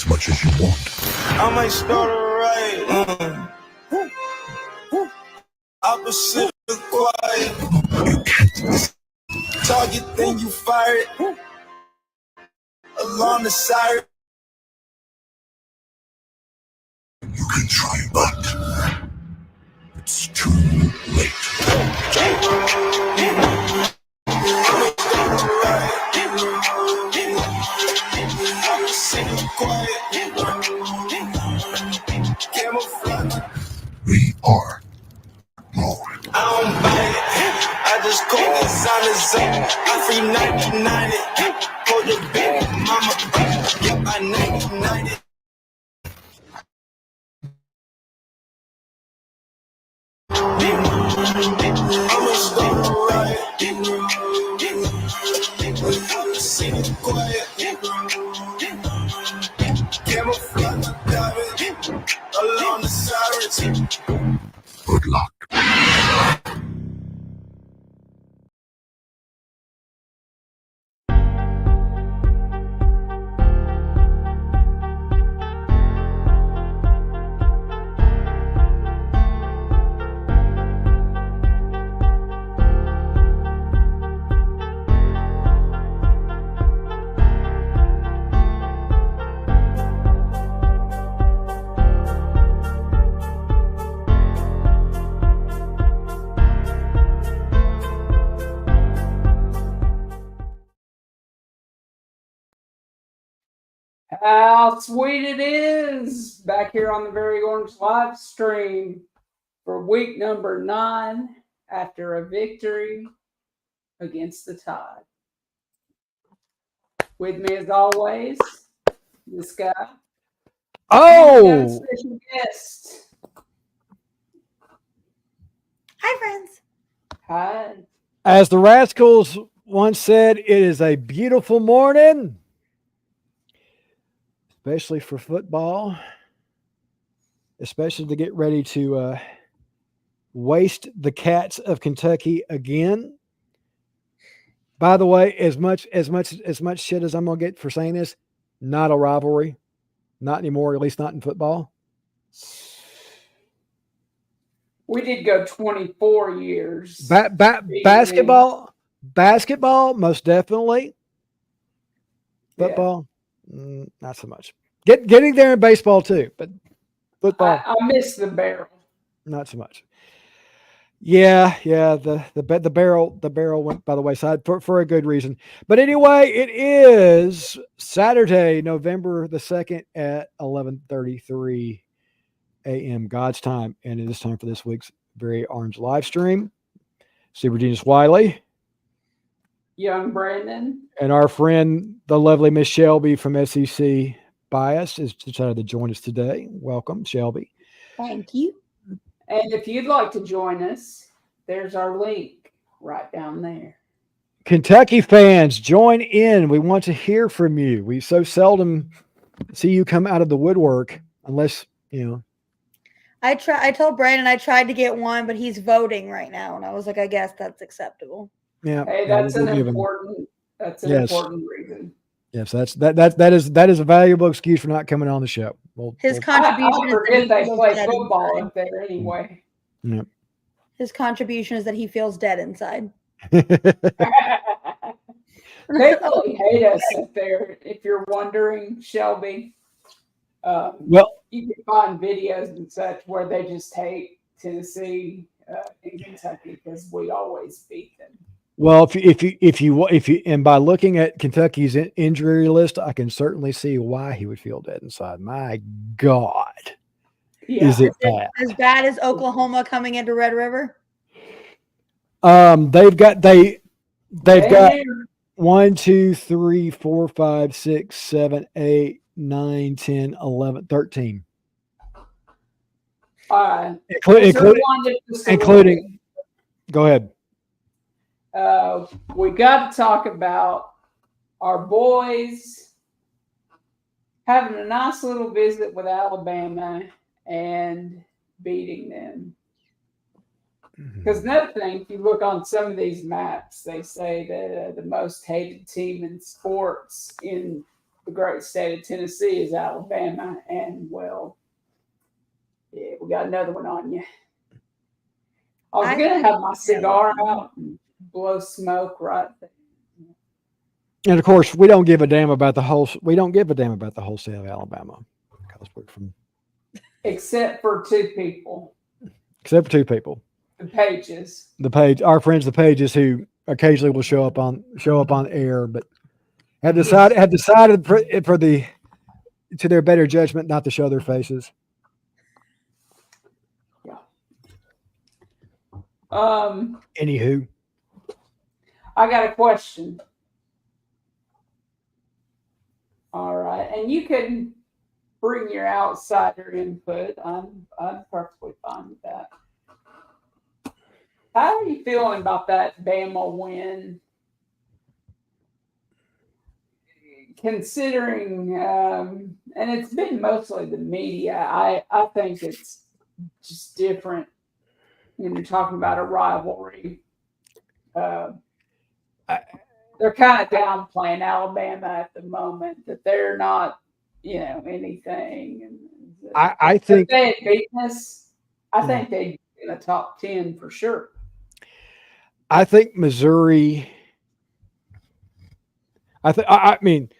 as much as you want. I might start a riot. Opposite of quiet. You can't. Target, then you fire it. Alarm the siren. You can try, but it's too late. We are more. I don't buy it. I just call this on the zone. I free 99 it. Hold your baby mama. Yep, I 99 it. I'ma start a riot. Sing it quiet. Camouflage my diamond. Along the sirens. Good luck. How sweet it is back here on the Very Orange live stream for week number 9 after a victory against the Tide. With me as always, this guy. Oh, Special guest. Hi, friends. Hi. as the Rascals once said, it is a beautiful morning, especially for football, especially to get ready to waste the Cats of Kentucky again. By the way, as much shit as I'm gonna get for saying this, not a rivalry, not anymore. At least not in football. We did go 24 years. Basketball, most definitely. Football, not so much. Getting there in baseball too, but football, I miss the barrel. not so much. Yeah. The barrel went by the wayside for a good reason. But anyway, it is Saturday, November the 2nd at 11:33 a.m. God's time, and it is time for this week's Very Orange live stream. Super Genius Wiley, Young Brandon, and our friend, the lovely Miss Shelby from SEC Bias, is decided to join us today. Welcome, Shelby. Thank you. and if you'd like to join us, there's our link right down there. Kentucky fans, join in. We want to hear from you. We so seldom see you come out of the woodwork unless, you know. I told Brandon I tried to get one, but he's voting right now, and I was like, I guess that's acceptable. Yeah. Hey, that's an important reason. Yes, that is a valuable excuse for not coming on the show. His contribution I is forget that they he play feels dead football inside. up there anyway. Yeah. His contribution is that he feels dead inside. They really hate us up there. If you're wondering, Shelby, Well, you can find videos and such where they just hate Tennessee and Kentucky because we always beat them. well, if you and by looking at Kentucky's injury list, I can certainly see why he would feel dead inside. My God, is it bad? As bad as Oklahoma coming into Red River? They've got 1, 2, 3, 4, 5, 6, 7, 8, 9, 10, 11, 13. Including. Go ahead. We got to talk about our boys having a nice little visit with Alabama and beating them. Because another thing, if you look on some of these maps, they say that the most hated team in sports in the great state of Tennessee is Alabama, and well, yeah, we got another one on you. I was I gonna think have my cigar out and blow smoke right there. And of course, we don't give a damn about the whole. We don't give a damn about the whole state of Alabama because we're from, Except for two people, except for two people. the Pages. Our friends, the Pages, who occasionally will show up on air, but have decided for the to their better judgment not to show their faces. Yeah. Anywho, I got a question. All right, and you can bring your outsider input. I'm perfectly fine with that. How are you feeling about that Bama win? Considering, and it's been mostly the media, I think it's just different when you're talking about a rivalry. They're kind of downplaying Alabama at the moment, that they're not, anything. And I if think they had beaten us, I think they'd be in the top 10 for sure. I think Missouri. I mean,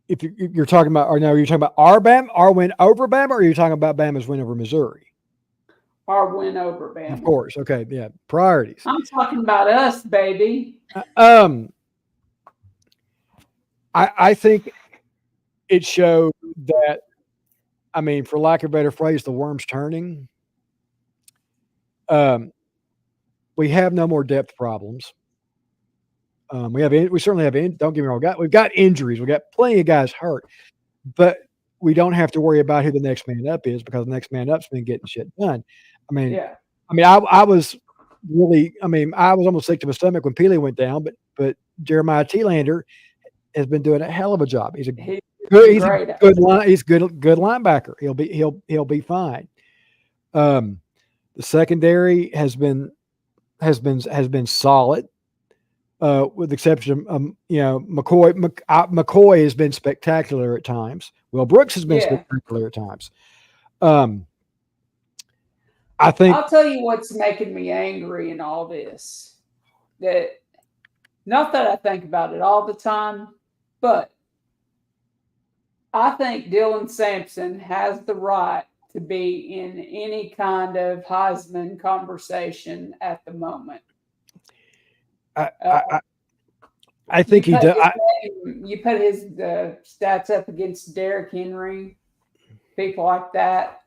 if you're talking about, or now you're talking about our win over Bama, or are you talking about Bama's win over Missouri? Our win over Bama. Of course. Okay. Yeah. Priorities. I'm talking about us, baby. I think it showed that, I mean, for lack of a better phrase, the worm's turning. We have no more depth problems. We certainly have. Don't get me wrong. We've got injuries. We got plenty of guys hurt, but we don't have to worry about who the next man up is, because the next man up's been getting shit done. I mean, Yeah. I was really. I mean, I was almost sick to my stomach when Peely went down, but Jeremiah Telander has been doing a hell of a job. He's a good linebacker. He'll be fine. The secondary has been solid, with the exception of McCoy. McCoy has been spectacular at times. Will Brooks has been spectacular at times. I think I'll tell you what's making me angry in all this. That, not that I think about it all the time, but I think Dylan Sampson has the right to be in any kind of Heisman conversation at the moment. I think he does. You put his stats up against Derrick Henry, people like that,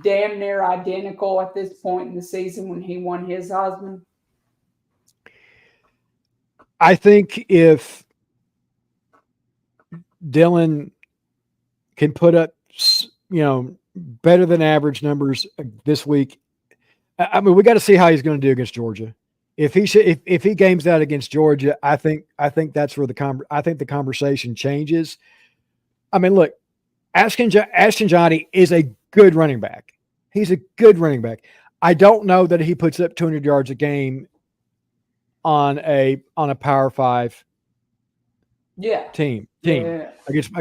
damn near identical at this point in the season when he won his Heisman. I think if Dylan can put up, better than average numbers this week, I mean, we got to see how he's going to do against Georgia. If he games out against Georgia, I think that's where the conversation changes. I mean, look, Ashton Johnny is a good running back. He's a good running back. I don't know that he puts up 200 yards a game on a Power 5 team against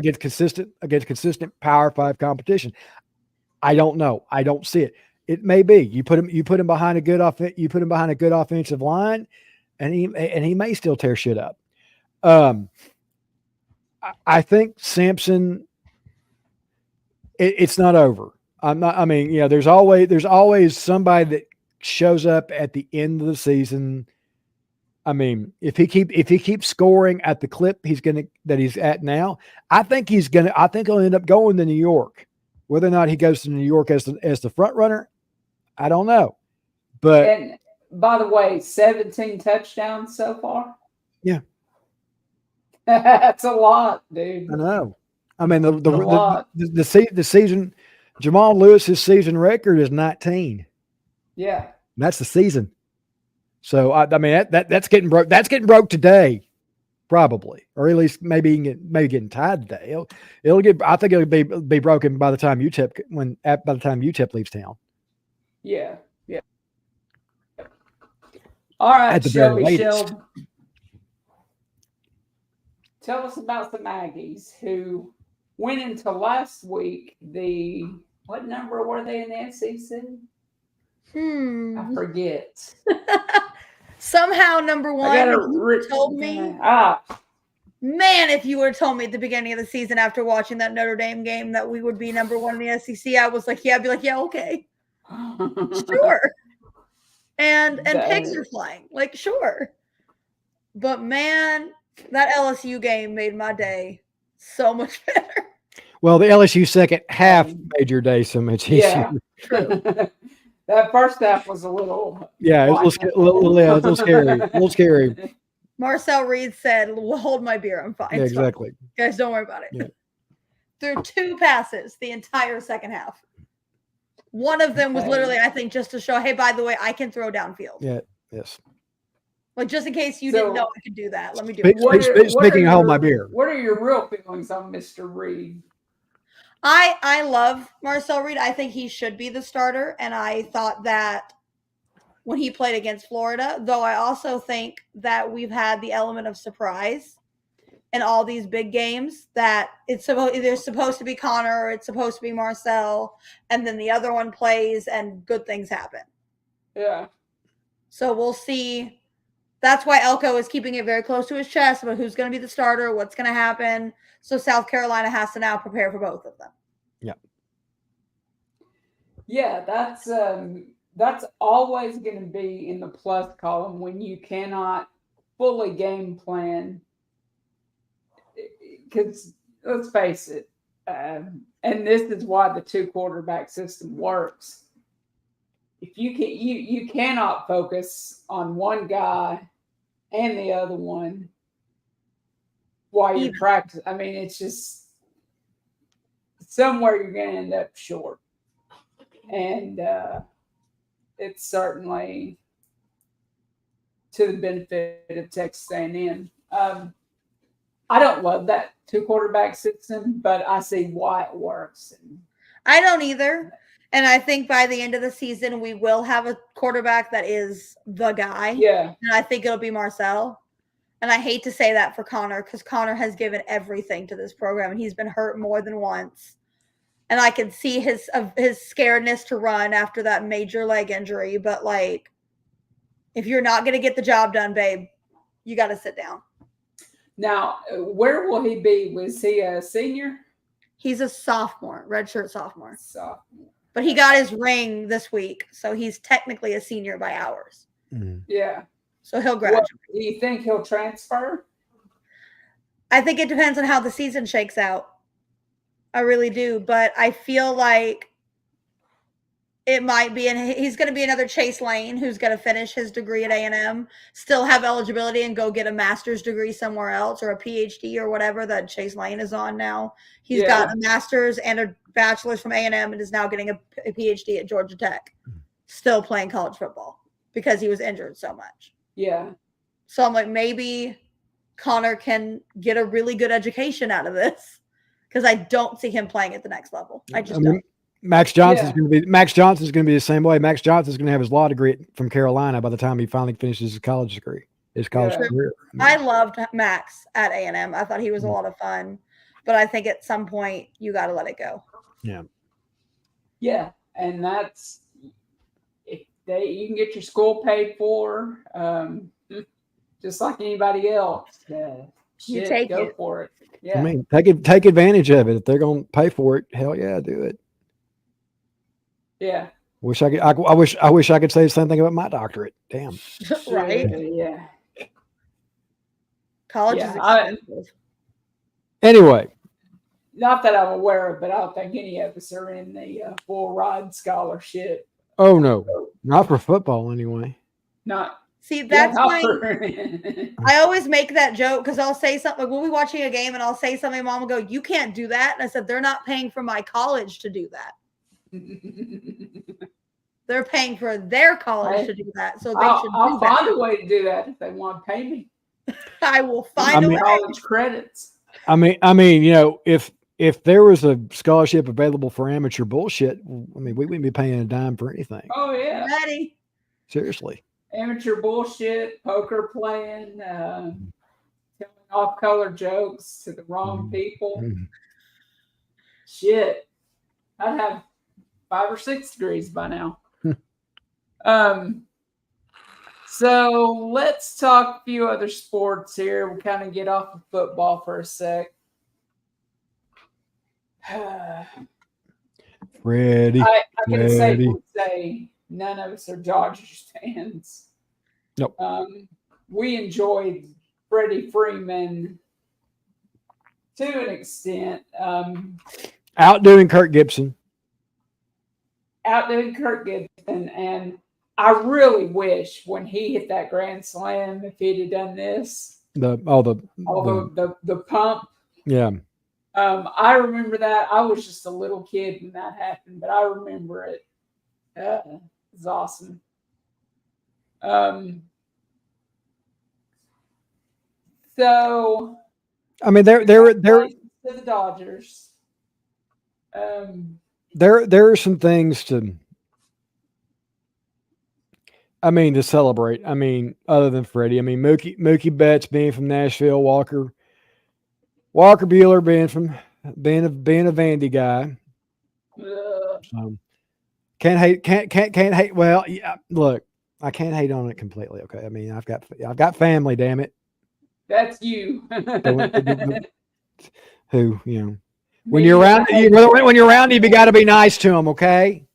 consistent Power 5 competition. I don't know. I don't see it. It may be you put him behind a good offensive line, and he may still tear shit up. I think Sampson. It's not over. There's always somebody that shows up at the end of the season. I mean, if he keeps scoring at the clip that he's at now, I think he'll end up going to New York. Whether or not he goes to New York as the front runner, I don't know. But, and by the way, 17 touchdowns so far. Yeah, that's a lot, dude. I know. I mean, the season, Jamal Lewis's season record is 19. Yeah, and that's the season. So I mean that's getting broke. That's getting broke today, probably, or at least maybe getting tied today. It'll get. I think it'll be broken by the time UTEP leaves town. Yeah. All right, Shelby. Tell us about some Aggies who went into last week, what number were they in the SEC? I forget. Somehow number one. I If you got told me, man, if you would have told me at the beginning of the season after watching that Notre Dame game that we would be number one in the SEC, I was like, yeah, I'd be like, yeah, okay, sure. And pigs are flying, like, sure. But man, that LSU game made my day so much better. Well, the LSU second half made your day so much easier. Yeah. That first half was a little. Yeah, it was a little scary. A little scary. Marcel Reed said, well, hold my beer. I'm fine. Yeah, exactly. Guys, don't worry about it. Yeah. Threw 2 passes the entire second half. One of them was literally, I think, just to show, hey, by the way, I can throw downfield. Yeah, yes. Like, just in case you didn't know I could do that. Let me do it. Speaking of hold my beer. What are your real feelings on Mr. Reed? I love Marcel Reed. I think he should be the starter. And I thought that when he played against Florida, though I also think that we've had the element of surprise in all these big games, that there's supposed to be Connor or it's supposed to be Marcel, and then the other one plays and good things happen. Yeah. So we'll see. That's why Elko is keeping it very close to his chest about who's going to be the starter, what's going to happen. So South Carolina has to now prepare for both of them. Yeah. Yeah, that's always going to be in the plus column when you cannot fully game plan. Because let's face it, and this is why the 2 quarterback system works. If you cannot focus on one guy and the other one while you practice. I mean, it's just somewhere you're going to end up short, and it's certainly to the benefit of Texas A&M. I don't love that 2 quarterback system, but I see why it works. I don't either. And I think by the end of the season, we will have a quarterback that is the guy. Yeah. And I think it'll be Marcel. And I hate to say that for Connor, because Connor has given everything to this program, and he's been hurt more than once. And I can see his scaredness to run after that major leg injury. But, like, if you're not going to get the job done, babe, you got to sit down. Now, where will he be? Was he a senior? He's a sophomore, redshirt sophomore. Sophomore. But he got his ring this week, so he's technically a senior by hours. Mm. Yeah. So he'll graduate. Do you think he'll transfer? I think it depends on how the season shakes out. I really do. But I feel like it might be, and he's going to be another Chase Lane who's going to finish his degree at A&M, still have eligibility and go get a master's degree somewhere else or a PhD or whatever that Chase Lane is on now. He's got a master's and a bachelor's from A&M and is now getting a PhD at Georgia Tech, still playing college football because he was injured so much. Yeah. So I'm like, maybe Connor can get a really good education out of this, because I don't see him playing at the next level. I just don't. Max Johnson's going to be the same way. Max Johnson's going to have his law degree from Carolina by the time he finally finishes his college degree, career. I loved Max at A&M. I thought he was a lot of fun, but I think at some point you got to let it go. Yeah. Yeah. And that's, you can get your school paid for, just like anybody else. You take go it. for it. Yeah. I mean, take advantage of it. If they're going to pay for it, hell yeah, do it. Yeah. I wish I could say the same thing about my doctorate. Damn. Right? Yeah. College is expensive. Anyway. Not that I'm aware of, but I don't think any of us are in the full ride scholarship. Oh, no. Not for football, anyway. Not. See, that's why I always make that joke, because I'll say something like, we'll be watching a game and I'll say something, Mom will go, you can't do that. And I said, they're not paying for my college to do that. They're paying for their college to do that. So I'll find a way to do that if they want to pay me. I will find a way. College credits. I mean, you know, if there was a scholarship available for amateur bullshit, I mean, we wouldn't be paying a dime for anything. Oh, yeah. Ready. Seriously. Amateur bullshit, poker playing, telling off-color jokes to the wrong people. Shit. I'd have 5 or 6 degrees by now. So let's talk a few other sports here. We'll kind of get off of football for a sec. Freddie. I can Freddie. safely say none of us are Dodgers fans. Nope. We enjoyed Freddie Freeman to an extent. Outdoing Kirk Gibson. Outdoing Kirk Gibson, and I really wish when he hit that grand slam, if he'd have done this, the pump. Yeah. I remember that. I was just a little kid when that happened, but I remember it. It was awesome. So, I mean, there to the Dodgers. There are some things to celebrate. I mean, other than Freddie, I mean, Mookie Betts being from Nashville, Walker Buehler being a Vandy guy. Can't hate. Well, yeah, look, I can't hate on it completely. Okay, I mean, I've got family. Damn it, that's you. Who when you're around you got to be nice to them. Okay.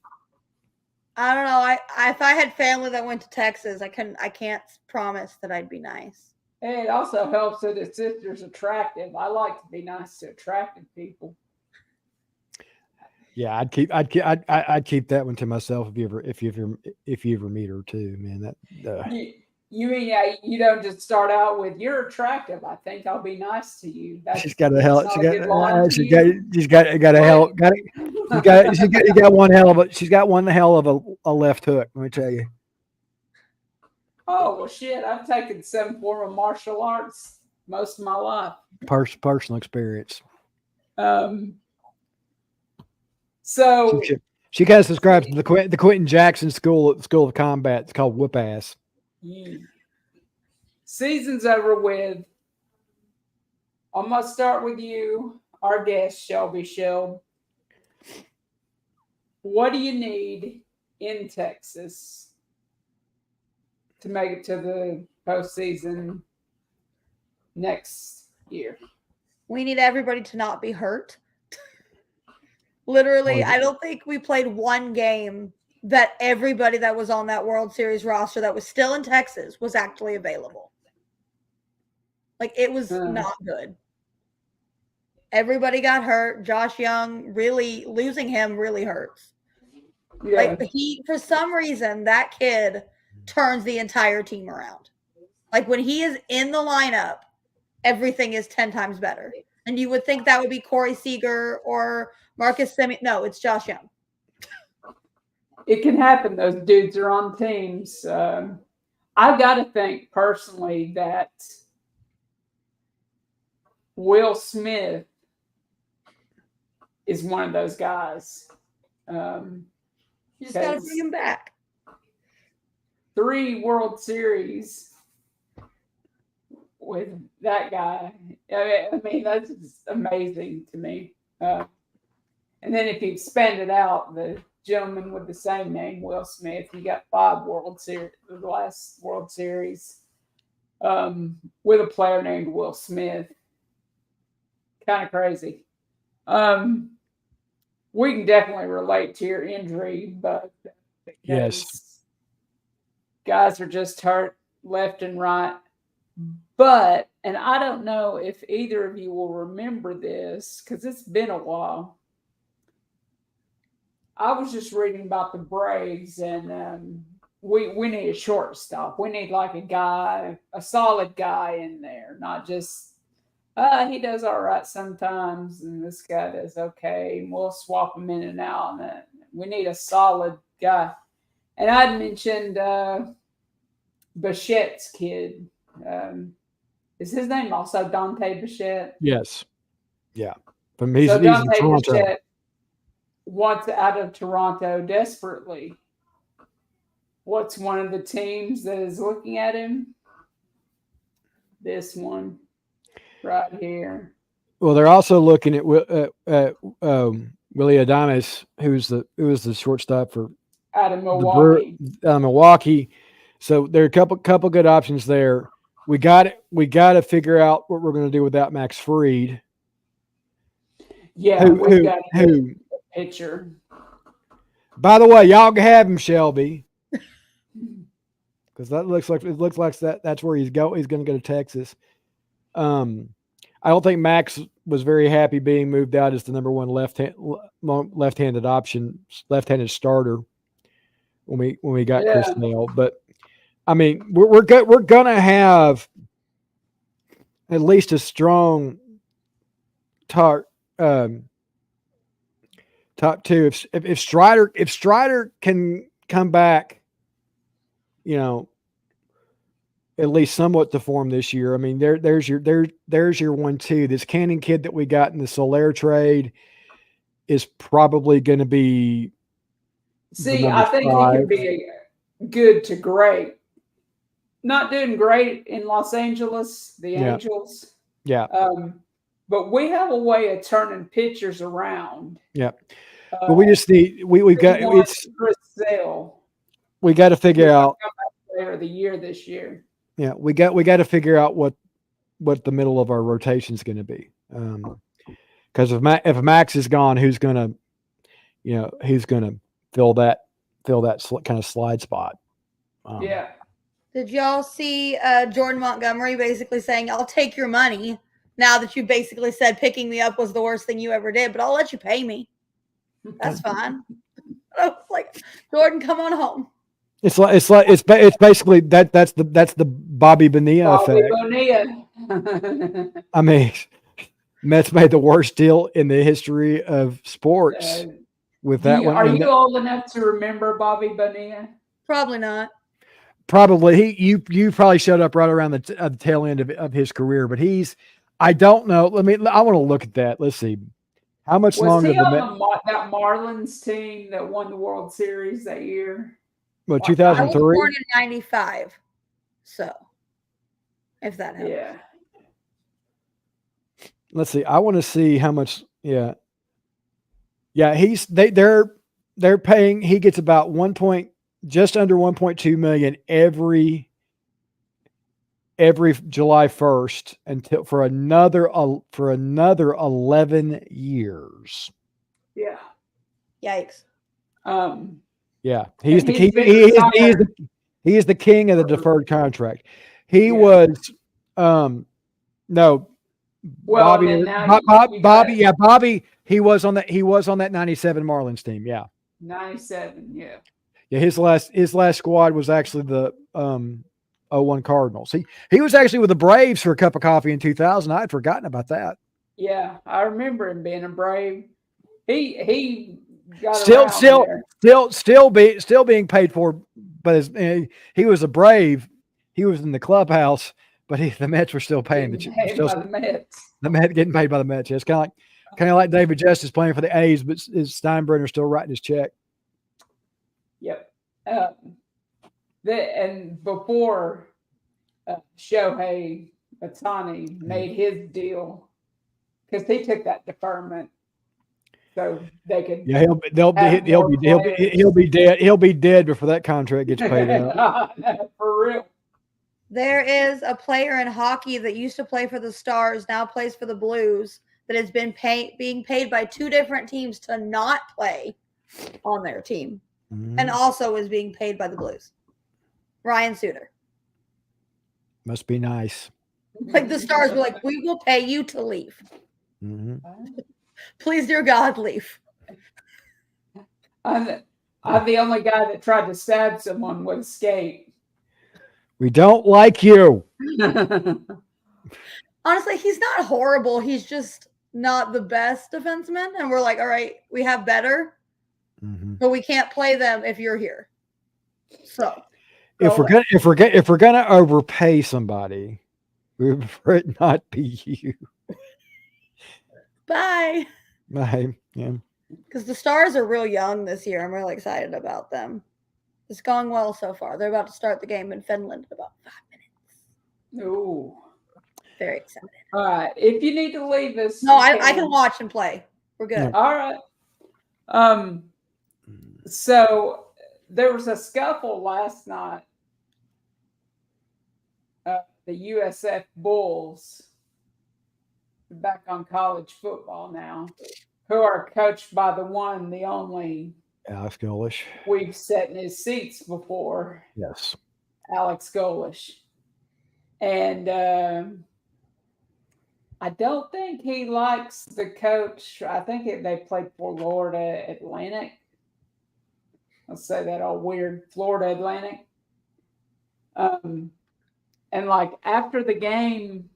I don't know. If I had family that went to Texas, I can't promise that I'd be nice. Hey, it also helps that his sister's attractive. I like to be nice to attractive people. Yeah, I'd keep that one to myself if you ever meet her too, man. You mean you don't just start out with "you're attractive"? I think I'll be nice to you. She's got a hell. She's got one hell of a left hook. Let me tell you. Oh well, shit! I've taken some form of martial arts most of my life. Personal experience. So she kind of subscribes to the Quentin Jackson School of Combat. It's called Whoop Ass. Season's over with. I'm gonna start with you, our guest Shelby Shell. What do you need in Texas to make it to the postseason next year? We need everybody to not be hurt. Literally, I don't think we played one game that everybody that was on that World Series roster that was still in Texas was actually available. Like, it was not good. Everybody got hurt. Josh Young, really, losing him really hurts. Yeah. Like, for some reason, that kid turns the entire team around. Like, when he is in the lineup, everything is 10 times better. And you would think that would be Corey Seager or Marcus Semien. No, it's Josh Young. It can happen. Those dudes are on teams. I've got to think personally that Will Smith is one of those guys. You just got to bring him back. 3 World Series with that guy. I mean, that's just amazing to me. And then if you expand it out, the gentleman with the same name, Will Smith, he got 5 World Series, the last World Series, with a player named Will Smith. Kind of crazy. We can definitely relate to your injury, but yes, guys are just hurt left and right. But, and I don't know if either of you will remember this because it's been a while. I was just reading about the Braves, and we need a shortstop. We need like a solid guy in there, not just he does all right sometimes, and this guy does okay, and we'll swap him in and out. And we need a solid guy. And I'd mentioned Bichette's kid. Is his name also Dante Bichette? Yes. Yeah. But he's Dante in Toronto. Bichette wants out of Toronto desperately. What's one of the teams that is looking at him? This one right here. Well, they're also looking at Willie Adames, who was the shortstop for out of the Brewer, Milwaukee. Milwaukee. So there are a couple good options there. We got to figure out what we're going to do without Max Fried. Yeah, we've got to get a pitcher. By the way, y'all can have him, Shelby, because that looks like that's where he's going. He's going to go to Texas. I don't think Max was very happy being moved out as the number one left-handed option, left-handed starter when we got Chris Neal. But I mean, we're going to have at least a strong top two. If Strider can come back, at least somewhat to form this year. I mean, there's your 1-2. This Cannon kid that we got in the Soler trade is probably going to be. See, I think 5. He can be good to great. Not doing great in Los Angeles, the Angels. Yeah. But we have a way of turning pitchers around. Yeah. But we just need we got it's Chris Sale. We got to figure out player of the year this year. Yeah, we got to figure out what the middle of our rotation is going to be. Because if Max is gone, who's going to fill that kind of slide spot? Yeah. Did y'all see Jordan Montgomery basically saying, "I'll take your money now that you basically said picking me up was the worst thing you ever did, but I'll let you pay me. That's fine." I was like, Jordan, come on home. It's basically that's the Bobby Bonilla effect. Bonilla. I mean, Mets made the worst deal in the history of sports with that one. Are you old enough to remember Bobby Bonilla? Probably not. Probably you probably showed up right around the tail end of his career, but I don't know. I want to look at that. Let's see. How much longer was he on that Marlins team that won the World Series that year? Well, 2003. I was born in 95. So, if that helps. Yeah. Let's see. I want to see how much. Yeah. Yeah. They're paying. He gets about just under 1.2 million every July 1st until for another 11 years. Yeah. Yikes. Yeah, he is the king of the deferred contract. He was no well, Bobby he was on that 97 Marlins team. Yeah. 97, yeah. Yeah, his last squad was actually the 01 Cardinals. He was actually with the Braves for a cup of coffee in 2000. I had forgotten about that. Yeah, I remember him being a Brave. He got still being paid for, but he was a Brave. He was in the clubhouse, but the Mets were still paying the Mets. The Mets getting paid by the Mets. Yeah, it's kind of like David Justice playing for the A's, but Steinbrenner still writing his check. Yep. And before Shohei Ohtani made his deal, because he took that deferment, so they could. Yeah, he'll be dead. He'll be dead before that contract gets paid out. For real. There is a player in hockey that used to play for the Stars, now plays for the Blues, that has been being paid by two different teams to not play on their team, and also is being paid by the Blues. Ryan Suter. Must be nice. Like the Stars were like, "We will pay you to leave. Please, dear God, leave." I'm the only guy that tried to stab someone with a skate. We don't like you. Honestly, he's not horrible. He's just not the best defenseman. And we're like, all right, we have better, but we can't play them if you're here. So if we're gonna overpay somebody, we prefer it not be you. Bye. Bye. Yeah. Because the Stars are real young this year. I'm really excited about them. It's going well so far. They're about to start the game in Finland in about 5 minutes. Ooh. Very excited. All right. If you need to leave us, No, you I can watch and play. We're good. All right. So there was a scuffle last night. The USF Bulls, back on college football now, who are coached by the one, the only Alex Golish. we've sat in his seats before, Yes. Alex Golish. And I don't think he likes the coach. I think they played Florida Atlantic. Let's say that all weird Florida Atlantic. And like after the game,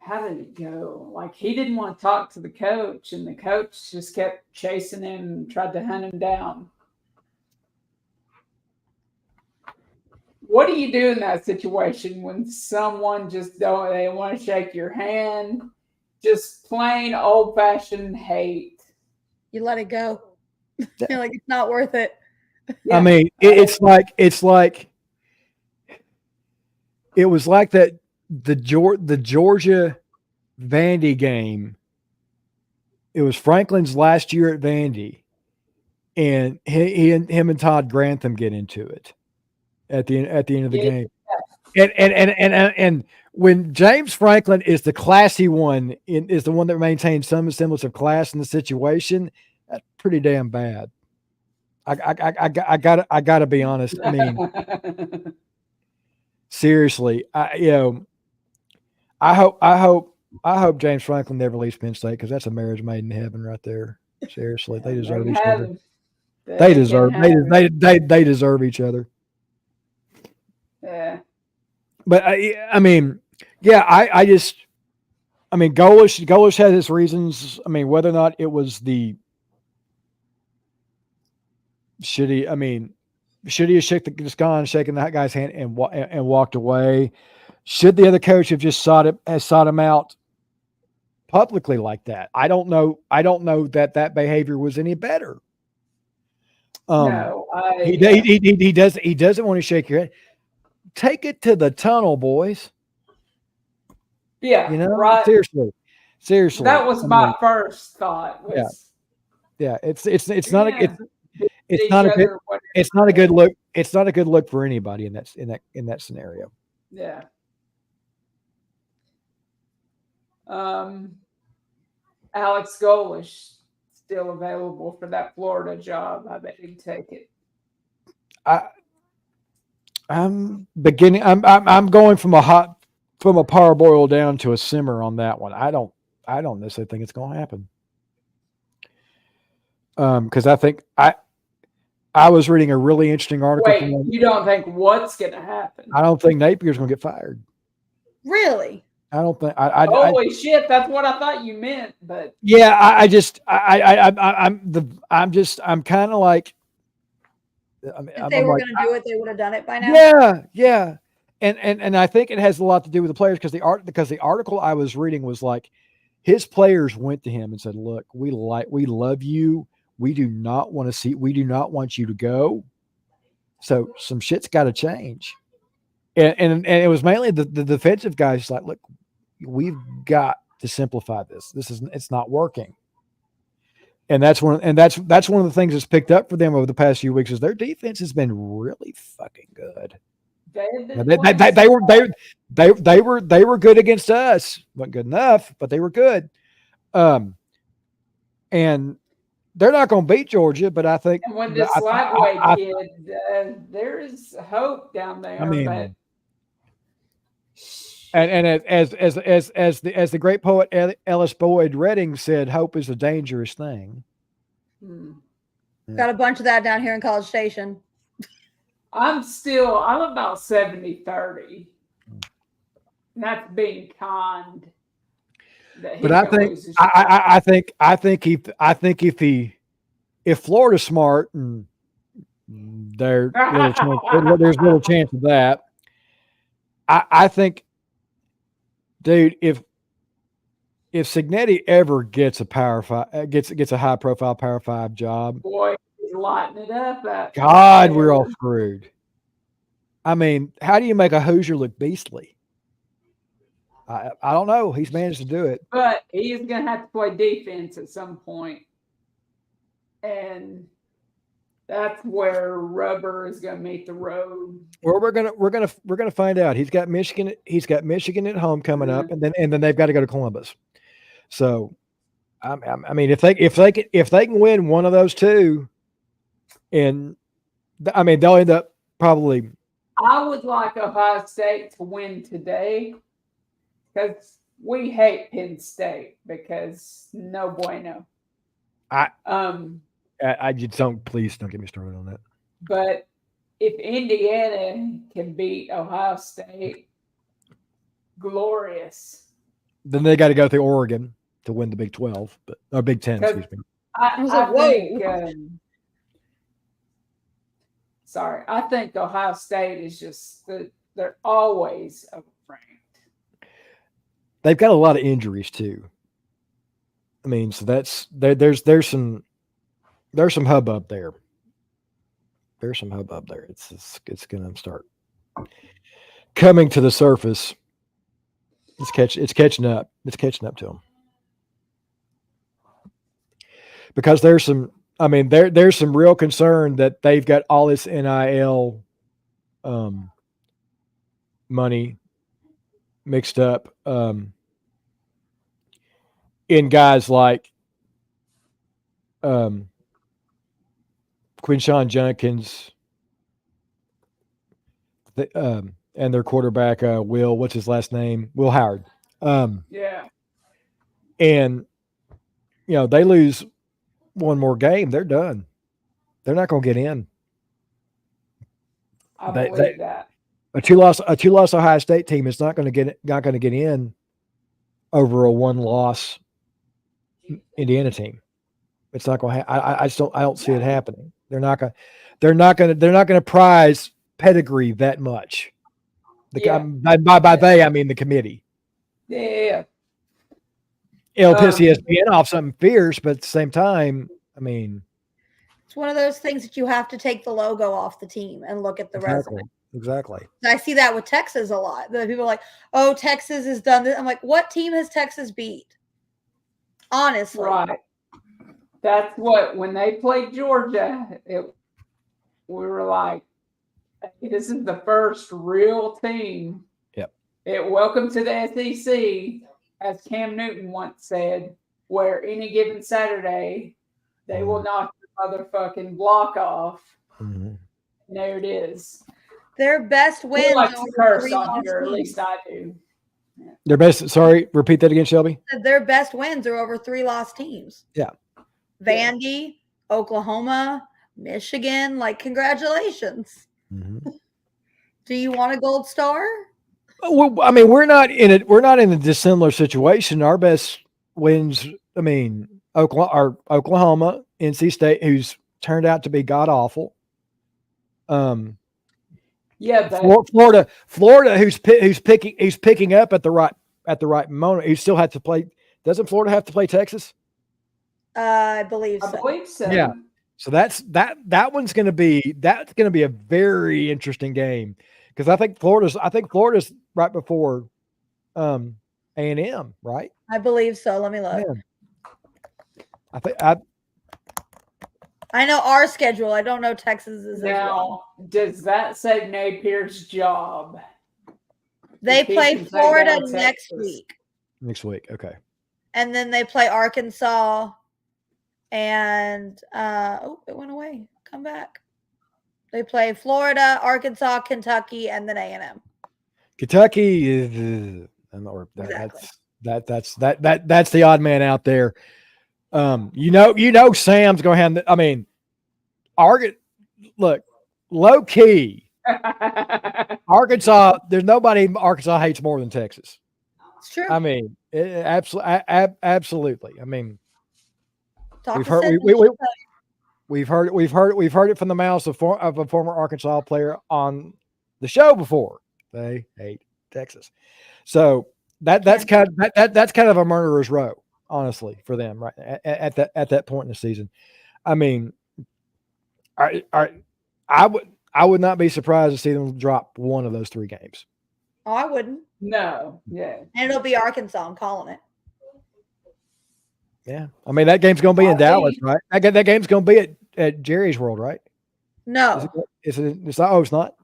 how did it go? Like he didn't want to talk to the coach, and the coach just kept chasing him and tried to hunt him down. What do you do in that situation when someone just they want to shake your hand? Just plain old fashioned hate. You let it go. You're like, it's not worth it. Yeah. I mean, it's like it was like that the Georgia Vandy game. It was Franklin's last year at Vandy, and him and Todd Grantham get into it at the end of the game. And when James Franklin is the classy one, is the one that maintains some semblance of class in the situation, that's pretty damn bad. I gotta be honest. I mean, seriously, I hope James Franklin never leaves Penn State, because that's a marriage made in heaven right there. Seriously, they deserve each other. They deserve each other. Yeah. But I mean, Golish had his reasons. I mean, whether or not it was the should he have shaken that guy's hand and walked away? Should the other coach have just sought him out publicly like that? I don't know that behavior was any better. No, he doesn't want to shake your head. Take it to the tunnel, boys. Yeah, right. Seriously. That was my first thought. Yeah. It's not a good look. It's not a good look for anybody in that scenario. Yeah. Alex Golish still available for that Florida job. I bet he'd take it. I'm going from a parboil down to a simmer on that one. I don't necessarily think it's going to happen. Because I think I was reading a really interesting article. Wait, you don't think what's going to happen? I don't think Napier's going to get fired. Really? I don't think. Holy shit! That's what I thought you meant. But yeah, I'm kind of like. If they were going to do it, they would have done it by now. Yeah, and I think it has a lot to do with the players, because the article I was reading was like his players went to him and said, "Look, we love you. We do not want you to go. So some shit's got to change." And it was mainly the defensive guys like, "Look, we've got to simplify this. It's not working." And that's one of the things that's picked up for them over the past few weeks is their defense has been really fucking good. They were good against us. Wasn't good enough, but they were good. And they're not going to beat Georgia, but I think when this lightweight kid, there is hope down there. I mean, and as the great poet Ellis Boyd Redding said, hope is a dangerous thing. Got a bunch of that down here in College Station. I'm about 70-30. That's being kind. But I think if Florida's smart, and there's little chance of that. I think, dude, if Signetti ever gets a high profile Power 5 job, boy, he's lighting it up. God, we're all screwed. I mean, how do you make a Hoosier look beastly? I don't know. He's managed to do it. But he is going to have to play defense at some point, and that's where rubber is going to meet the road. Well, we're gonna find out. He's got Michigan. He's got Michigan at home coming up, Mhm. and then they've got to go to Columbus. So, I mean, if they can win one of those two, and I mean they'll end up probably. I would like Ohio State to win today because we hate Penn State because no bueno. I just don't. Please don't get me started on that. But if Indiana can beat Ohio State, glorious. Then they got to go through Oregon to win the Big 12, or Big 10. Excuse me. I think Ohio State is just they're always overranked. They've got a lot of injuries too. I mean, so there's some hubbub there. There's some hubbub there. It's going to start coming to the surface. It's catching up. It's catching up to them because there's some. I mean, there's some real concern that they've got all this NIL money mixed up in guys like Quinshawn Jenkins and their quarterback Will, what's his last name? Will Howard. Yeah. And they lose one more game, they're done. They're not going to get in. I believe that. A two-loss Ohio State team is not going to get in over a one-loss Indiana team. It's not going to happen. I don't see it happening. They're not going to prize pedigree that much. By they, I mean the committee. Yeah. It'll piss ESPN off something fierce, but at the same time, I mean, it's one of those things that you have to take the logo off the team and look at the resume. Exactly. I see that with Texas a lot. The people are like, "Oh, Texas has done this." I'm like, "What team has Texas beat?" Honestly, right. That's what when they played Georgia, we were like, hey, "This is the first real team." Yep. Welcome to the SEC, as Cam Newton once said, where any given Saturday they will knock the motherfucking block off. Mm-hmm. And there it is. Their best wins. Like to curse on here, at least I do. Yeah. Their best. Sorry, repeat that again, Shelby. Their best wins are over 3 lost teams. Yeah. Vandy, Oklahoma, Michigan. Like, congratulations. Mm-hmm. Do you want a gold star? Well, I mean, we're not in it. We're not in a dissimilar situation. Our best wins. I mean, Oklahoma, NC State, who's turned out to be god awful. Florida, who's picking up at the right moment. He still has to play. Doesn't Florida have to play Texas? I believe so. I believe so. Yeah. So that one's going to be a very interesting game because I think Florida's right before A&M, right? I believe so. Let me look. Yeah. I know our schedule. I don't know Texas's. Now, does that save Napier's job? They play Florida next week. Next week, okay. And then they play Arkansas. And it went away. Come back. They play Florida, Arkansas, Kentucky, and then A&M. Kentucky is exactly. That's the odd man out there. Sam's going to have. I mean, look, low key. Arkansas. There's nobody Arkansas hates more than Texas. It's true. I mean, absolutely. I mean. We've heard it from the mouths of a former Arkansas player on the show before. They hate Texas, so that's kind of a murderer's row, honestly, for them right at that point in the season. I mean, I would not be surprised to see them drop one of those 3 games. Oh, I wouldn't. No, yeah. And it'll be Arkansas. I'm calling it. Yeah, I mean that game's going to be in I Dallas, think- right? That game's going to be at Jerry's World, right? No, Is it? It's not. Oh, it's not.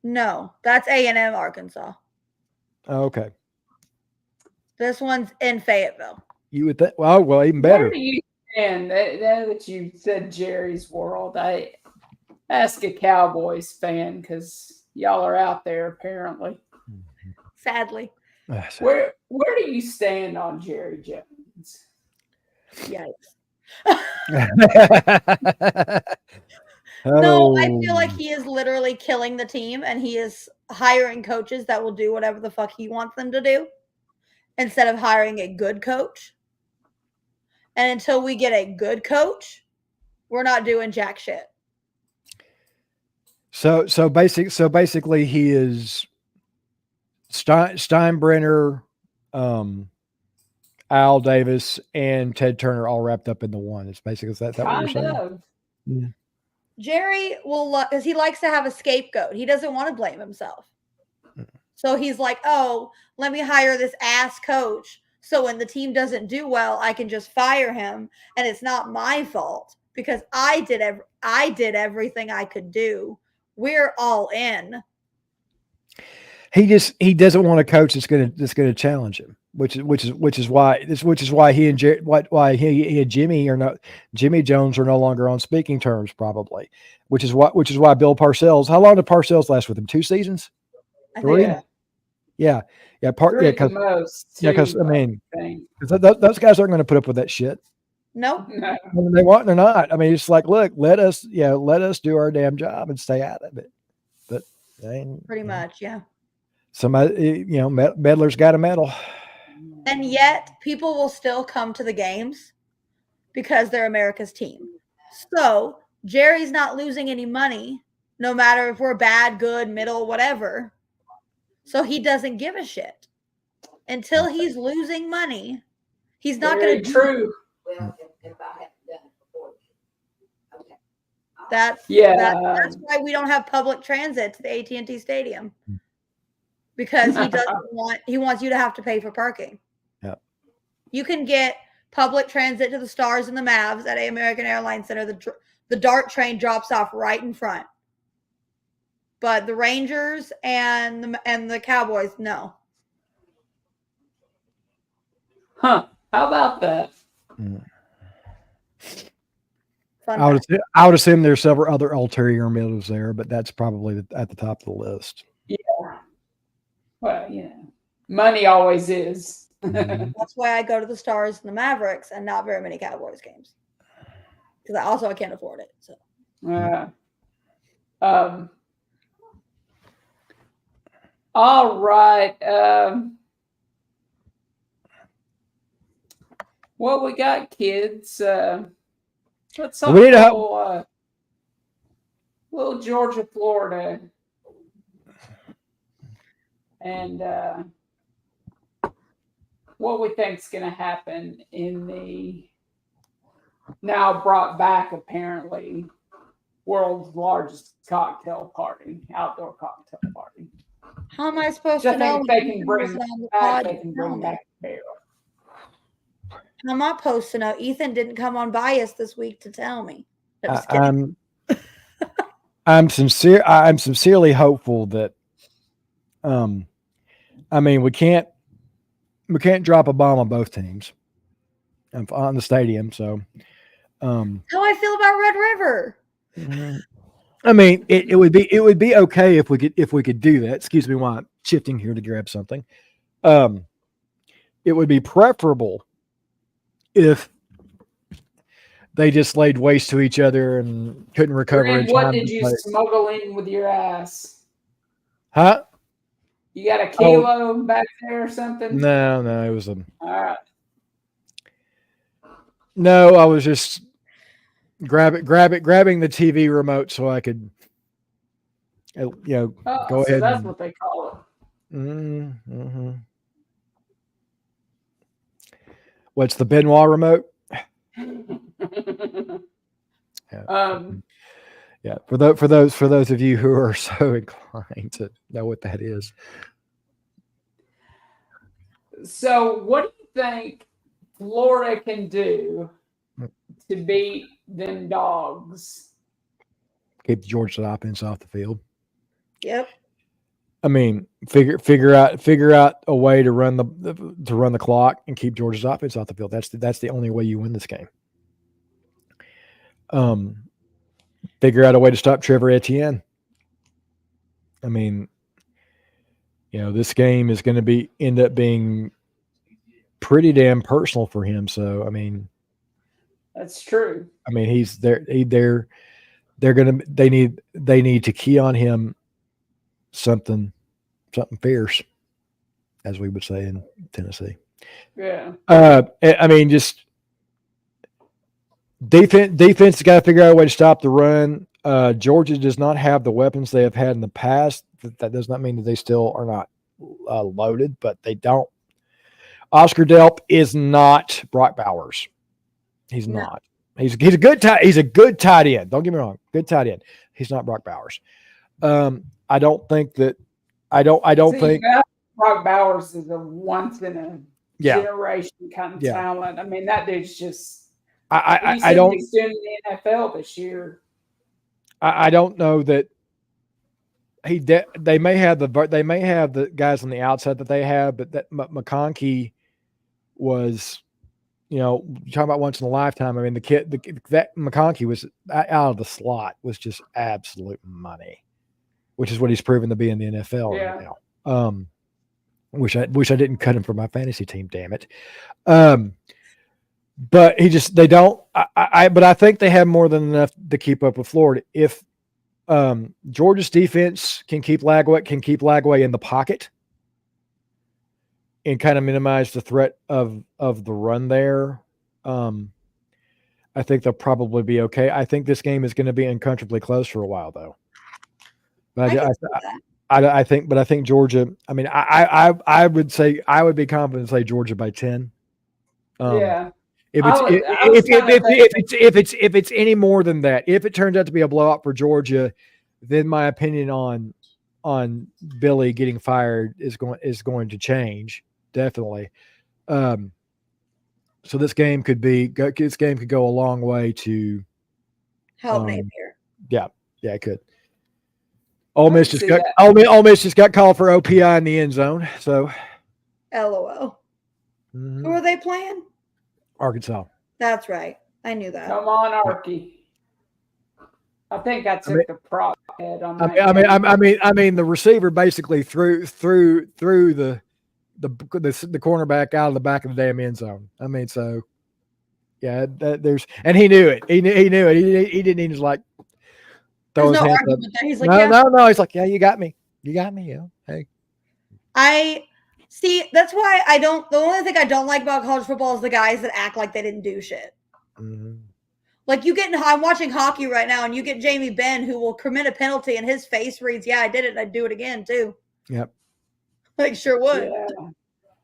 no, that's A&M Arkansas. Oh, okay. This one's in Fayetteville. You would think. Well, even Where better. do you stand? Now that you said Jerry's World, I ask a Cowboys fan because y'all are out there apparently. Sadly, Where do you stand on Jerry Jones? yikes. No, No, I feel like he is literally killing the team, and he is hiring coaches that will do whatever the fuck he wants them to do, instead of hiring a good coach. And until we get a good coach, we're not doing jack shit. So basically, he is Steinbrenner, Al Davis, and Ted Turner all wrapped up into one. It's basically that what you're Kind saying? of. Yeah. Jerry will, because he likes to have a scapegoat. He doesn't want to blame himself. So he's like, oh, let me hire this ass coach. So when the team doesn't do well, I can just fire him. And it's not my fault because I did everything I could do. We're all in. He doesn't want a coach that's gonna challenge him, which is why he and Jimmy are not Jimmy Jones are no longer on speaking terms, probably. Which is why Bill Parcells. How long did Parcells last with him? 2 seasons? I 3? think Yeah. Yeah. Three at the most. Because I two, mean, think. those guys aren't going to put up with that shit. no. No. Whether they want it or not. I mean, it's like, look, let us do our damn job and stay out of it. But Pretty much, yeah. somebody, meddler's got a medal. And yet people will still come to the games because they're America's team. So Jerry's not losing any money, no matter if we're bad, good, middle, whatever. So he doesn't give a shit. Until he's losing money, he's not going to true. Well, if I hadn't done it before. Okay. That's why we don't have public transit to the AT&T Stadium. Because he wants you to have to pay for parking. Yeah. You can get public transit to the Stars and the Mavs at American Airlines Center. The DART train drops off right in front. But the Rangers and the Cowboys, no. Huh. How about that? I would assume there's several other ulterior motives there, but that's probably at the top of the list. Yeah. Well, money always is. That's why I go to the Stars and the Mavericks and not very many Cowboys games. Because I can't afford it. So. All right. Well, we got kids. Let's talk We need to little Georgia, Florida. And what we think is going to happen in the now brought back, apparently, world's largest cocktail party, outdoor cocktail party. How am I supposed Just to know? think they can bring back the barrel. How am I supposed to know? Ethan didn't come on bias this week to tell me. I'm sincerely hopeful that we can't drop a bomb on both teams on the stadium. So how I feel about Red River. I mean, it would be okay if we could do that. Excuse me while I'm shifting here to grab something. It would be preferable if they just laid waste to each other and couldn't recover. What did you smuggle in with your ass? Huh? You got a kilo back there or something? No, it was all right. No, I was just grabbing the TV remote so I could, go ahead. That's what they call it. Mm-hmm. What's the Benoit remote? Yeah. For those of you who are so inclined to know what that is. So, what do you think Florida can do to beat them dogs? Keep the Georgia offense off the field. Yep. I mean, figure out a way to run the clock and keep Georgia's offense off the field. That's the only way you win this game. Figure out a way to stop Trevor Etienne. I mean, this game is going to end up being pretty damn personal for him. So, I mean, that's true. I mean, he's there. They need to key on him something fierce, as we would say in Tennessee. Yeah. I mean, just defense has got to figure out a way to stop the run. Georgia does not have the weapons they have had in the past. That does not mean that they still are not loaded, but they don't. Oscar Delp is not Brock Bowers. He's not. He's a good tight end. Don't get me wrong. Good tight end. He's not Brock Bowers. I don't think that. I don't think Brock Bowers is a once in a generation kind of talent. I mean, that dude's just. I don't. He's doing the NFL this year. I don't know that they may have the guys on the outside that they have, but that McConkey was, talking about once in a lifetime. I mean, that McConkey was out of the slot was just absolute money, which is what he's proven to be in the NFL right now. Wish I didn't cut him for my fantasy team. Damn it. But they don't. But I think they have more than enough to keep up with Florida. If Georgia's defense can keep Lagway in the pocket and kind of minimize the threat of the run there, I think they'll probably be okay. I think this game is going to be uncomfortably close for a while, though. But I think Georgia. I mean, I would be confident to say Georgia by 10. If it's any more than that, if it turns out to be a blowout for Georgia, then my opinion on Billy getting fired is going to change, definitely. So this game could go a long way to help Napier. Yeah, it could. Ole Miss just got called for OPI in the end zone. So, LOL. Mm-hmm. Who are they playing? Arkansas. That's right. I knew that. Come on, Arky. I think I took the prop head on that. I mean, the receiver basically threw the cornerback out of the back of the damn end zone. I mean, so yeah, and he knew it. He knew it. He didn't even like throw his hands up. He's like, no. He's like, yeah, you got me. Yeah. Hey. I see. That's why I don't. The only thing I don't like about college football is the guys that act like they didn't do shit. Mm-hmm. Like I'm watching hockey right now, and you get Jamie Benn, who will commit a penalty, and his face reads, "Yeah, I did it. And I'd do it again too." Yep. Like sure would. Yeah.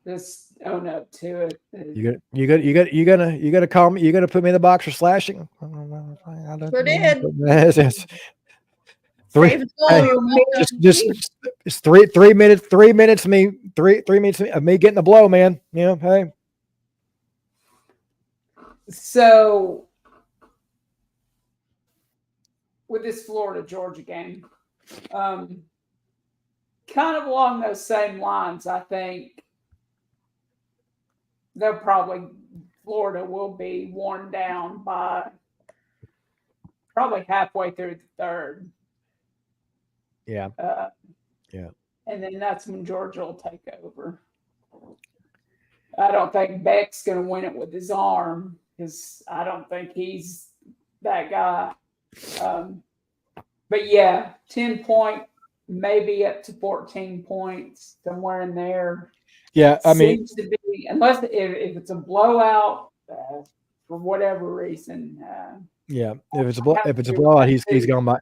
Just own up to it. You gotta call me. You gotta put me in the box for slashing. Sure did. Yes. It's 3 minutes. 3 minutes of me. 3 minutes of me getting the blow, man. Hey. So with this Florida Georgia game, kind of along those same lines, I think Florida will be worn down by probably halfway through the third. Yeah. And then that's when Georgia will take over. I don't think Beck's going to win it with his arm because I don't think he's that guy. But yeah, 10-point, maybe up to 14 points, somewhere in there. Yeah, I mean, seems to be, unless if it's a blowout for whatever reason. Yeah, if it's a blowout, he's gone.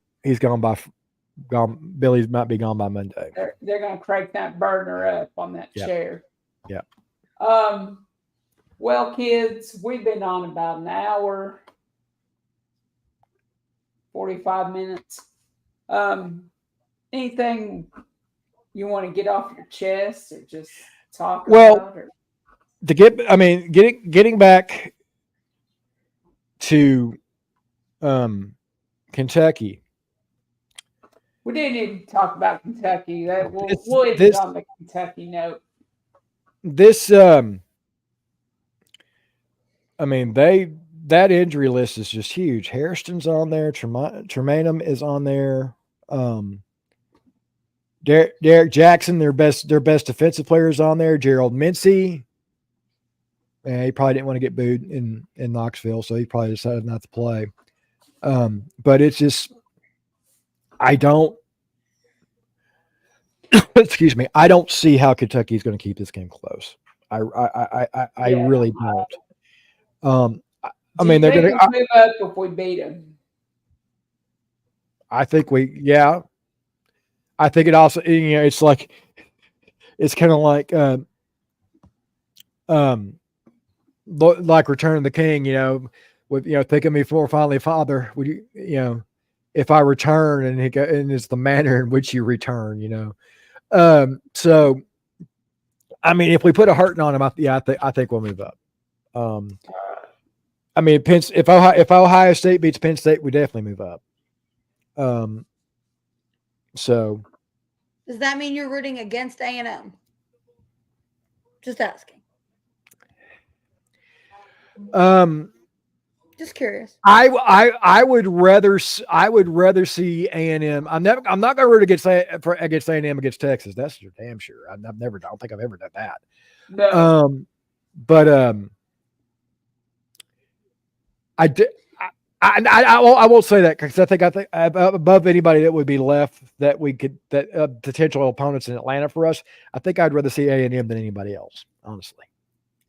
Billy might be gone by Monday. They're going to crank that burner up on that chair. Yeah. Well, kids, we've been on about an hour, 45 minutes. Anything you want to get off your chest or just talk about? getting back to Kentucky. We didn't even talk about Kentucky. That This we'll end it this on the Kentucky note. this that injury list is just huge. Hairston's on there. Tremainum is on there. Derek Jackson, their best defensive player, is on there. Gerald Mincy. He probably didn't want to get booed in Knoxville, so he probably decided not to play. But it's just, I don't. Excuse me. I don't see how Kentucky is going to keep this game close. I really don't. I mean, they're going to move up if we beat them. I think I think it also, it's like, it's kind of like, like Return of the King, with, think of me for finally, Father, would you, if I return, and it's the manner in which you return, so, I mean, if we put a hurting on him, I think we'll move up. I mean, if Ohio State beats Penn State, we definitely move up. So Does that mean you're rooting against A&M? Just asking. Just curious. I would rather see A&M. I'm not going to root against A&M against Texas. That's for damn sure. I don't think I've ever done that. No. I won't say that because I think above anybody that would be left that we could potential opponents in Atlanta for us. I think I'd rather see A&M than anybody else. Honestly,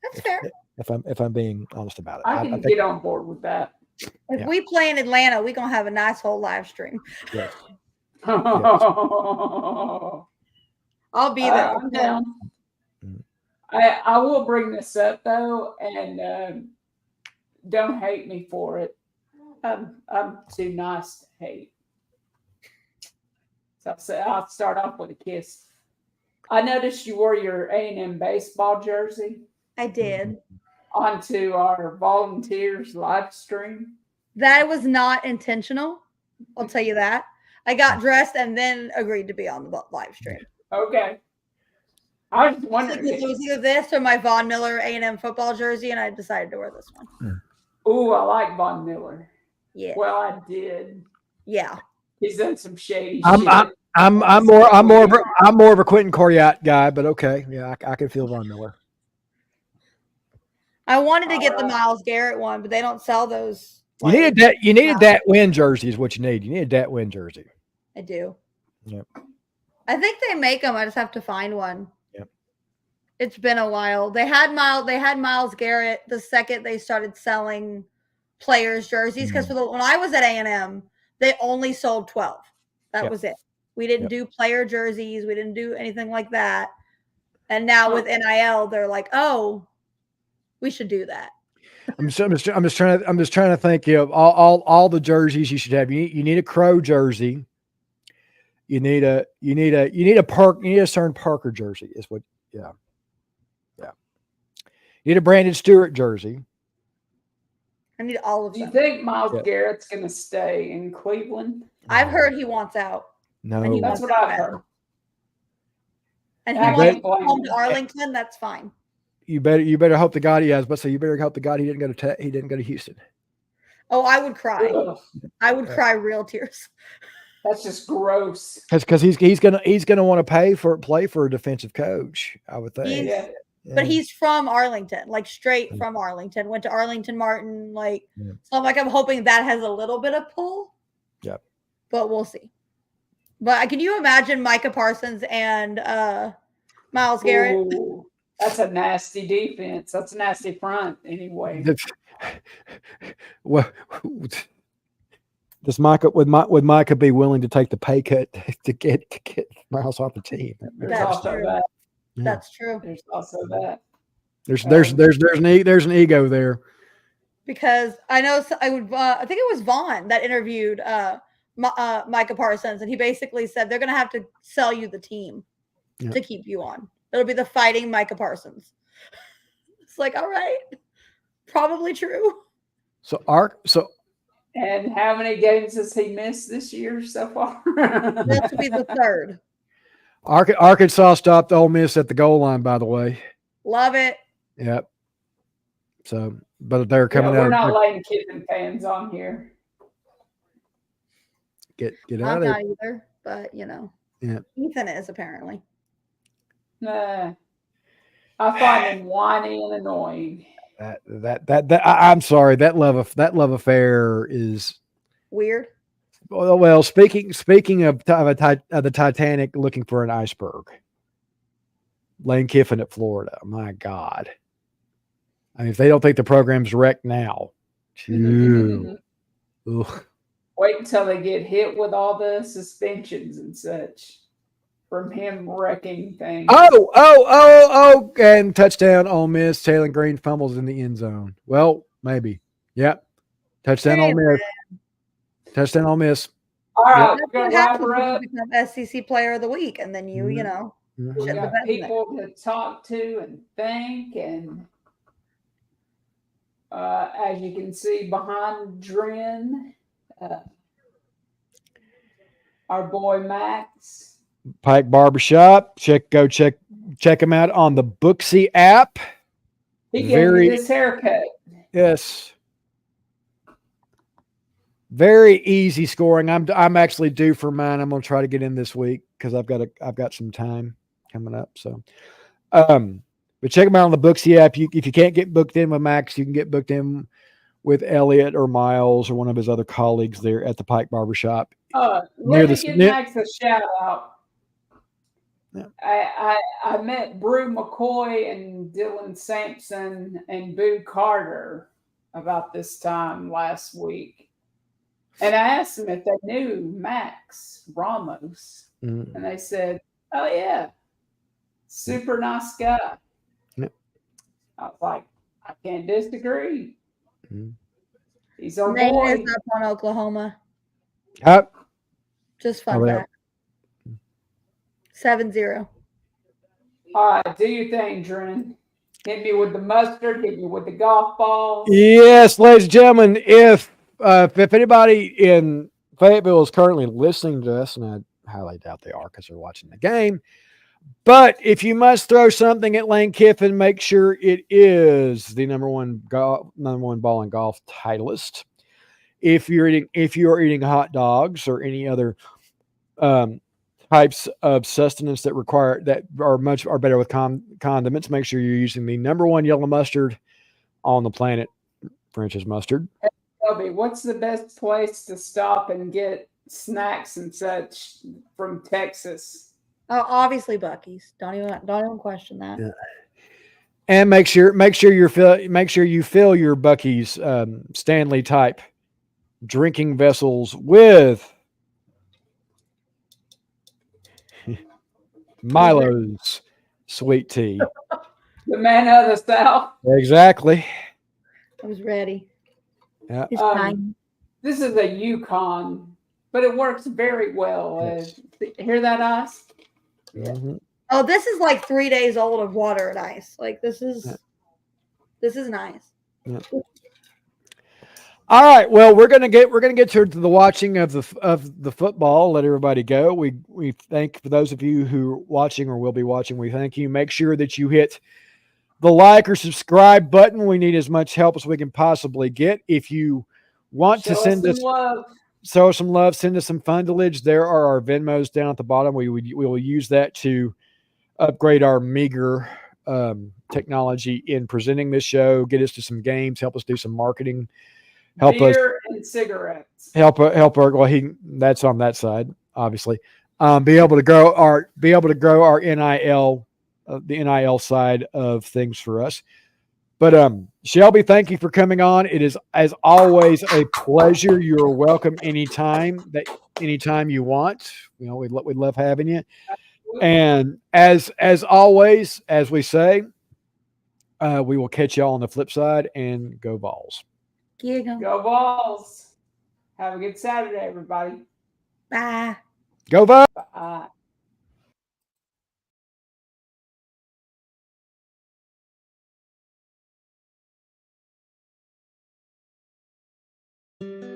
That's fair. If I'm being honest about it, I can get on board with that. If we play in Atlanta, we're gonna have a nice whole live stream. Yes. I'll be there. I'm down. I will bring this up though, and don't hate me for it. I'm too nice to hate. So I'll start off with a kiss. I noticed you wore your A&M baseball jersey I did. onto our volunteers live stream. That was not intentional. I'll tell you that. I got dressed and then agreed to be on the live stream. Okay. I was wondering. It was either this or my Von Miller A&M football jersey, and I decided to wear this one. Ooh, I like Von Miller. Yeah. Well, I did. Yeah. He's done some shady shit. I'm more of a Quentin Coriat guy, but okay, yeah, I can feel Von Miller. I wanted to get the Myles Garrett one, but they don't sell those. You needed that win jersey is what you need. You needed that win jersey. I do. Yep. I think they make them. I just have to find one. Yep. It's been a while. They had Myles Garrett the second they started selling players jerseys because when I was at A&M, they only sold 12. That was it. We didn't do player jerseys. We didn't do anything like that. And now with NIL, they're like, oh, we should do that. I'm just trying to think. All the jerseys you should have. You need a Crow jersey. You need a Cern Parker jersey. Is what? Yeah. You need a Brandon Stewart jersey. I need all of them. Do you think Myles Garrett's going to stay in Cleveland? I've heard he wants out. No, that's what I've heard. And he wants to home to Arlington. That's fine. You better hope to God he has. But so you better hope to God he didn't go to Houston. Oh, I would cry. Ugh. I would cry real tears. That's just gross. Because he's gonna want to play for a defensive coach. I would think. But he's from Arlington, like straight from Arlington. Went to Arlington Martin, So I'm hoping that has a little bit of pull. Yeah. But we'll see. But can you imagine Micah Parsons and Myles Garrett? Ooh, that's a nasty defense. That's a nasty front, anyway. Well, does Micah would Micah be willing to take the pay cut to get Myles off the team? That's true. That. Yeah. That's true. There's also that. There's an ego there. Because I know I think it was Vaughn that interviewed Micah Parsons, and he basically said they're going to have to sell you the team to keep you on. It'll be the fighting Micah Parsons. It's like, all right, probably true. So And how many games has he missed this year so far? This will be the third. Arkansas stopped Ole Miss at the goal line, by the way. Love it. Yep. So, but they're Yeah, coming we're out. not Lane Kiffin fans on here. Get I'm out of not it. either, but Yeah. Ethan is apparently. Nah, I find him whiny and annoying. I'm sorry. That love affair is Weird. well. Speaking of the Titanic looking for an iceberg, Lane Kiffin at Florida. My God. I mean, if they don't think the program's wrecked now, ugh. Wait until they get hit with all the suspensions and such from him wrecking things. Oh, and touchdown Ole Miss. Taylor Green fumbles in the end zone. Well, maybe. Yep. Touchdown Ole Miss. Touchdown Ole Miss. All right, That's we're what gonna wrap happens her when you up. become SEC Player of the Week, and then you We shit the got bed in there. people to talk to and thank, and as you can see behind Dren, our boy Max. Pike Barbershop. Check him out on the Booksy app. He gave me this haircut. Yes. Very easy scoring. I'm actually due for mine. I'm gonna try to get in this week because I've got some time coming up. So but check them out on the Booksy app. If you can't get booked in with Max, you can get booked in with Elliot or Miles or one of his other colleagues there at the Pike Barbershop. Let me give Max a shout out. Yeah. I met Brew McCoy and Dylan Sampson and Boo Carter about this time last week. And I asked them if they knew Max Ramos. Mm. And they said, oh, yeah, super nice guy. Yep. I was like, I can't disagree. Mm. He's our Name boy. is up on Oklahoma. Just fun fact. 7-0. All right, do your thing, Dren. Hit me with the mustard. Hit me with the golf ball. Yes, ladies and gentlemen, if anybody in Fayetteville is currently listening to us, and I highly doubt they are because they're watching the game, but if you must throw something at Lane Kiffin, make sure it is the number one ball in golf titleist. If you're eating hot dogs or any other types of sustenance that are better with condiments, make sure you're using the number one yellow mustard on the planet, French's mustard. Toby, what's the best place to stop and get snacks and such from Texas? Oh, obviously Buc-ee's. Don't even question that. Yeah. And make sure you fill your Buc-ee's Stanley type drinking vessels with Milo's sweet tea. The man of the South. Exactly. I was ready. Yeah. It's fine. This is a Yukon, but it works very well. Yes. Hear that, Ice? Mm-hmm. Oh, this is like 3 days old of water and ice. Like this is nice. Yeah. All right. Well, we're gonna get to the watching of the football. Let everybody go. We thank for those of you who are watching or will be watching. We thank you. Make sure that you hit the like or subscribe button. We need as much help as we can possibly get. If you want to send us love. Show us some love, send us some fundage. There are our Venmos down at the bottom. We will use that to upgrade our meager technology in presenting this show. Get us to some games. Help us do some marketing. Beer and cigarettes. Help our that's on that side, obviously. Be able to grow our NIL, the NIL side of things for us. But Shelby, thank you for coming on. It is, as always, a pleasure. You're welcome anytime you want. You know, we'd love having you. And as always, as we say, we will catch y'all on the flip side, and go Vols. Go Vols. Have a good Saturday, everybody. Bye. Go Vols. Bye. it.